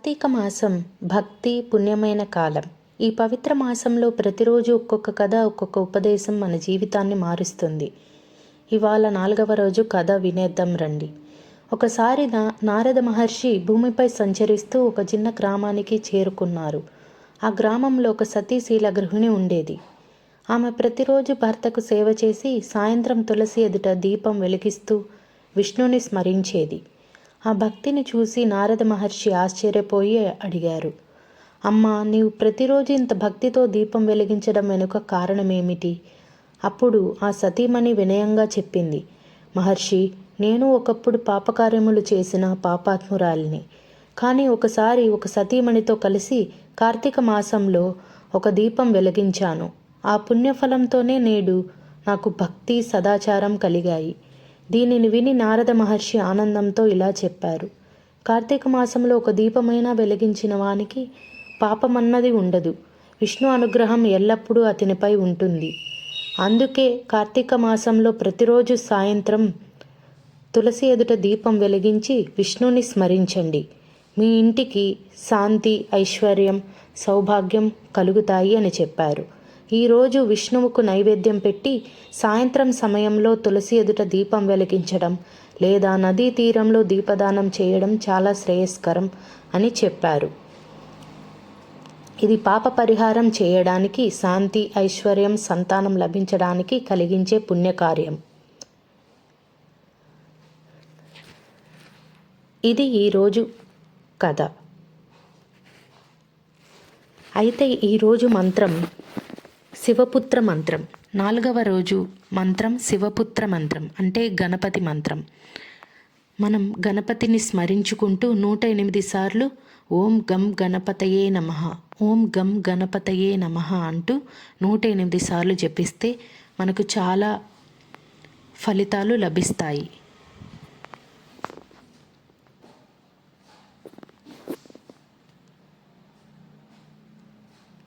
కార్తీక మాసం భక్తి పుణ్యమైన కాలం. ఈ పవిత్ర మాసంలో ప్రతిరోజు ఒక్కొక్క కథ, ఒక్కొక్క ఉపదేశం మన జీవితాన్ని మారుస్తుంది. ఇవాళ 4వ రోజు కథ వినేద్దాం రండి. ఒకసారి నారద మహర్షి భూమిపై సంచరిస్తూ ఒక చిన్న గ్రామానికి చేరుకున్నారు. ఆ గ్రామంలో ఒక సతీశీల గృహిణి ఉండేది. ఆమె ప్రతిరోజు భర్తకు సేవ చేసి సాయంత్రం తులసి ఎదుట దీపం వెలిగిస్తూ విష్ణుని స్మరించేది. ఆ భక్తిని చూసి నారద మహర్షి ఆశ్చర్యపోయి అడిగారు, అమ్మా, నీవు ప్రతిరోజు ఇంత భక్తితో దీపం వెలిగించడం వెనుక కారణమేమిటి? అప్పుడు ఆ సతీమణి వినయంగా చెప్పింది, మహర్షి, నేను ఒకప్పుడు పాపకార్యములు చేసిన పాపాత్మురాలిని. కానీ ఒకసారి ఒక సతీమణితో కలిసి కార్తీక మాసంలో ఒక దీపం వెలిగించాను. ఆ పుణ్యఫలంతోనే నేడు నాకు భక్తి సదాచారం కలిగాయి. దీనిని విని నారద మహర్షి ఆనందంతో ఇలా చెప్పారు, కార్తీక మాసంలో ఒక దీపమైనా వెలిగించిన వానికి పాపమన్నది ఉండదు. విష్ణు అనుగ్రహం ఎల్లప్పుడూ అతనిపై ఉంటుంది. అందుకే కార్తీక మాసంలో ప్రతిరోజు సాయంత్రం తులసి ఎదుట దీపం వెలిగించి విష్ణుని స్మరించండి. మీ ఇంటికి శాంతి, ఐశ్వర్యం, సౌభాగ్యం కలుగుతాయి అని చెప్పారు. ఈరోజు విష్ణువుకు నైవేద్యం పెట్టి సాయంత్రం సమయంలో తులసి ఎదుట దీపం వెలిగించడం లేదా నదీ తీరంలో దీపదానం చేయడం చాలా శ్రేయస్కరం అని చెప్పారు. ఇది పాప పరిహారం చేయడానికి, శాంతి, ఐశ్వర్యం, సంతానం లభించడానికి కలిగించే పుణ్యకార్యం. ఇది ఈరోజు కథ. అయితే ఈరోజు మంత్రం శివపుత్ర మంత్రం. 4వ రోజు మంత్రం శివపుత్ర మంత్రం, అంటే గణపతి మంత్రం. మనం గణపతిని స్మరించుకుంటూ 108 సార్లు ఓం గం గణపతయే నమః, ఓం గం గణపతయే నమః అంటూ 108 సార్లు జపిస్తే మనకు చాలా ఫలితాలు లభిస్తాయి.